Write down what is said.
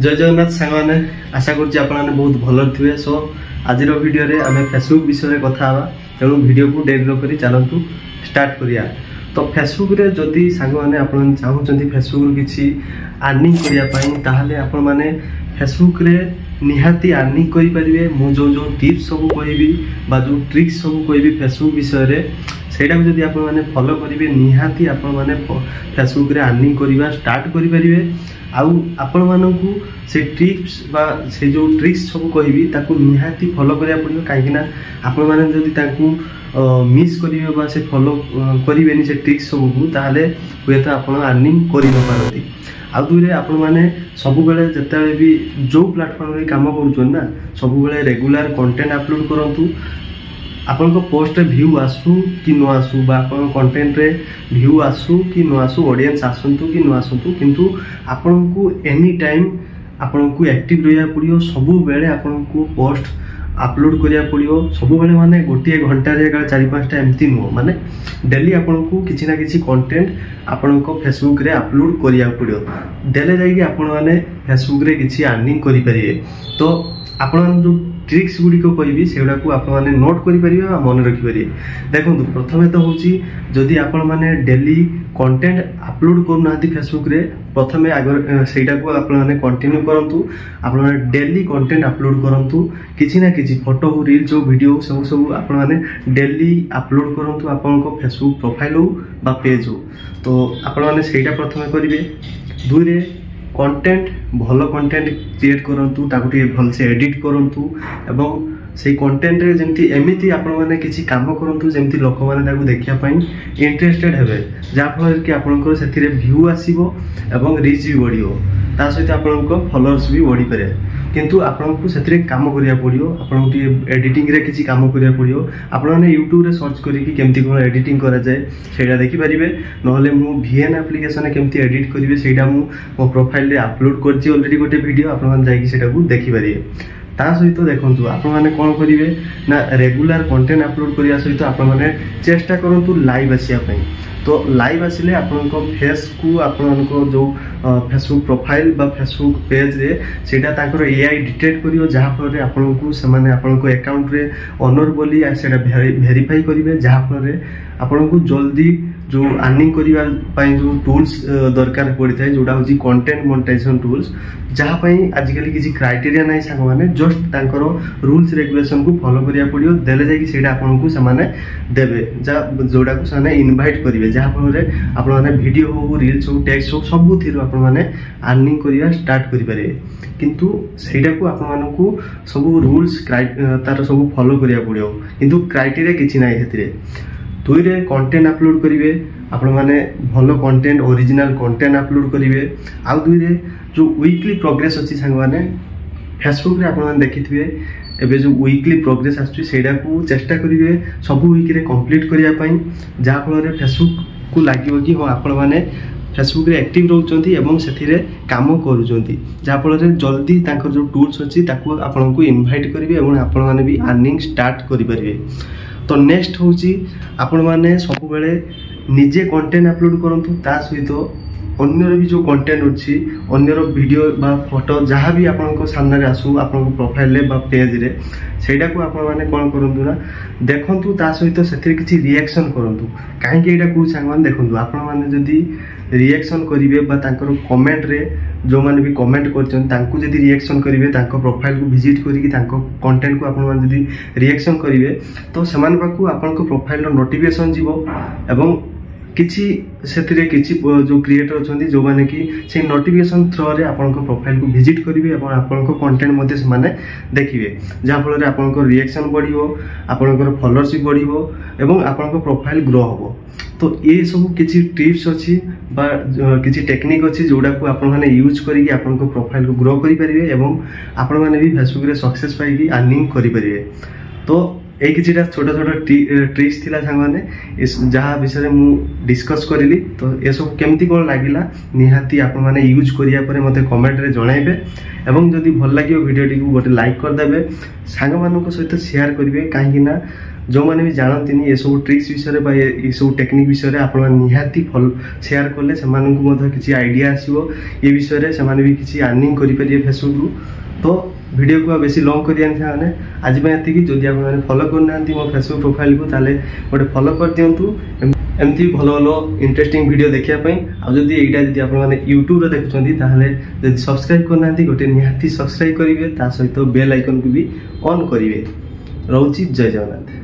जय जगन्नाथ सांगने आशा कर बहुत भल थे। सो आज वीडियो रे आम फेसबुक विषय कथा तेणु वीडियो को डेरी नक चलतु स्टार्ट करिया। तो फेसबुक रे जदि सांग मैंने चाहते फेसबुक किसी अर्निंग करने आपण मैंने फेसबुक रे निहाती अर्निंग करें। मुझे जो जो टिप्स सब कहबी जो ट्रिक्स सब कहबी फेसबुक विषय रे सेटा जदि आपण मैंने फॉलो करेंगे निहाती आपण मैंने फेसबुक रे अर्निंग करवा स्टार्ट करेंगे। आपण मानू से टिप्स बा से जो ट्रिक्स सब कहबी ताकू निहाती फॉलो करिया पड़ियो। कहीं आपण माने जदि ताकू मिस करिवे बा से फॉलो करिवेनी से ट्रिक्स सब को ताले हुए तो आपण अर्निंग करि न पारती। आउ दुरे आपण माने सब बेले जते भी जो प्लेटफॉर्म रे काम करूछन ना सब बेले रेगुलर कंटेंट अपलोड करंतु। आपन को पोस्ट रे व्यू आसु कि न आसु बा आपन कंटेंट रे व्यू आसु कि न आसु ऑडियंस आसंतु कि न आसंतु किंतु आपन को एनी टाइम आपन को एक्टिव रहिया पड़ियो। सब बेले आपन को पोस्ट अपलोड करिया पड़ियो। सब बेले माने गोटे घंटा रे 4-5टा एमती नो माने डेली आपन को किछि ना किछि कंटेंट आपन को फेसबुक रे अपलोड करिया पड़ियो। देले जाई कि आपन माने फेसबुक रे किछि अर्निंग करि परिए। तो आपन जो ट्रिक्स गुड़ी को कहबी सेगुड़ा को आप मैंने नोट करेंगे मन रखिपारे। देखो प्रथमे तो हूँ जदि आपण मैंने डेली कंटेंट अपलोड करना फेसबुक रे प्रथमे आगर सेटा को आप मैंने कंटिन्यू करंतु। आप डेली कंटेंट अपलोड करंतु किसी ना किसी फोटो हो रील्स हो वीडियो सब सब आप मैंने डेली अपलोड करंतु आपन को फेसबुक प्रोफाइल हो बा पेज हो। तो आप मैंने सेटा प्रथमे करेंगे। दुई कंटेंट भल कंटेंट क्रिएट करंतु ताकू टे भल से एडिट करंतु एवं से कंटेंट रे जेमती एमिति आपण माने किछि काम करंतु जेमती लोक माने ताकू देखिया पई इंटरेस्टेड हेबे जा फल कि आपनकर सेथिरे व्यू आसीबो एवं रीच भी बढ़ियो। ता सहित आपनकर फॉलोअर्स भी बढ़ी पारे। किंतु आपनको सेथिरे काम करिया पड़ियो। आपनको टे एडिटिंग रे किछि काम करिया पड़ियो। आपण माने YouTube रे सर्च करी कि केमती कोन एडिटिंग करा जाय सेटा देखि परिबे। नहले मु VN एप्लीकेशन केमती एडिट करिवे सेटा मु मो प्रोफाइल रे अपलोड करछि ऑलरेडी गोटे वीडियो आपण माने जाई कि सेटा को देखि परिबे। ता सहित देखंतु आपण माने कोन करिवे ना रेगुलर कंटेंट अपलोड करिया सहित आपण माने चेष्टा करंतु लाइव आसिया पई। तो लाइव आसिले आपण को फेस को आपण को जो फेसबुक प्रोफाइल बा फेसबुक पेज रे सेटा ताकर AI डिटेक्ट करियो जहा फल रे आपण को से माने आपण को अकाउंट रे ओनर बोली सेटा वेरीफाई करिवे जहा फल रे आपण को जल्दी जो अर्निंग करिवा पई जो टूल्स दरकार पड़ी थाए जोडा होची कंटेंट मोनेटाइजेशन टूल्स जहा पई आजिकली किसी क्राइटेरिया नाही सांग माने जस्ट तांकर रूल्स रेगुलेशन को फॉलो करिया पड़ियो। देले जाई कि सेटा आपण को से माने देबे जा जोडा को से इनवाइट करिवे जहा फल रे आपण माने वीडियो हो रील्स हो टेक्स्ट हो सब थिरु आपण माने अर्निंग करिया स्टार्ट करि पारे। किंतु सेटा को आपण माने को सब रूल्स तार सब फॉलो करिया पड़ियो किंतु क्राइटेरिया किछि नाही हेतिरे। दुई रे कंटेंट अपलोड करिवे आपण माने भलो कंटेंट ओरिजिनल कंटेंट अपलोड करिवे। आ दुई रे जो वीकली प्रोग्रेस अछि संग माने फेसबुक रे आपण माने देखिथिबे एबे जो वीकली प्रोग्रेस आछी सेडा को चेष्टा करिवे सब वीक रे कंप्लीट करिया पई जा फल रे फेसबुक को लागिवो कि हो आपण माने फेसबुक रे एक्टिव रहउचंती एवं सेथिरे काम करूचंती जा फल रे जल्दी तांकर जो टूल्स अछि ताकू आपण को इनवाइट करिवे एवं आपण माने भी अर्निंग स्टार्ट करि परिवे। तो नेक्स्ट होची आपण माने सब बेले निजे कंटेंट अपलोड करंतु ता सहित अन्यर भी जो कंटेंट अछि अन्यर वीडियो बा फोटो जहाँ भी आपण को सामने रे आसु आपण को प्रोफाइल ले बा पेज रे सेटा को आपण माने कोन करंतु ना देखंतु ता सहित सेथिरे किछि रिएक्शन करंतु। काहे कि एटा को सांग माने देखंतु आपण माने जदी रिएक्शन करिवे बा तांकर कमेंट रे जो माने भी कमेंट करछन तांकु जदी रिएक्शन करिवे तांको प्रोफाइल को विजिट करी कि तांको कंटेंट को आपण माने जदी रिएक्शन करिवे तो समान पाकू आपण को प्रोफाइल रो नोटिफिकेशन जीवो एवं किछि सेथिरे किछि जो क्रिएटर अछंती जो माने कि से नोटिफिकेशन थ्रू रे आपण को प्रोफाइल को विजिट करिवे एवं आपण को कंटेंट मध्ये से माने देखिवे जा फल रे आपण को रिएक्शन बढ़िवो आपण को फॉलोअर्स बढ़िवो एवं आपण को प्रोफाइल ग्रो होबो। तो ये सब किछि टिप्स अछि बा किछि टेक्निक अछि जोडा को आपण माने यूज करी कि आपण को प्रोफाइल को ग्रो करि परिवे एवं आपण माने भी फेसबुक रे सक्सेस पाई कि अर्निंग करि परिवे। तो ए किछिटा छोटा छोटा ट्रिक्स थिला सांग माने जहाँ विषय मु डिस्कस करिली। तो ये सब केमती कोन लागिला निहाती आपण माने यूज करिया परे मते कमेंट रे जणाइबे एवं जदि भल लागियो वीडियो टी को गोटे लाइक कर देबे सांग मानको सहित शेयर करिवे काहे कि ना जो मैंने भी जानती ये सब ट्रिक्स विषय ये सब टेक्निक विषय आप निहाती फॉलो शेयर कले से किसी आइडिया आसो ये विषय से भी किसी अर्निंग करेंगे फेसबुक रु। तो वीडियो को बेसी लॉन्ग करें आज ये जदि आप फॉलो करना मो फेसबुक प्रोफाइल को ताले गोटे फॉलो कर दिंतु एमती भल भल इंटरेस्टिंग वीडियो देखापी आदि यहाँ आप यूट्यूब देखुं सब्सक्राइब करना गोटे निहाती सब्सक्राइब करेंगे सहित बेल आइकन को भी ऑन करेंगे। रोची जय जगन्नाथ।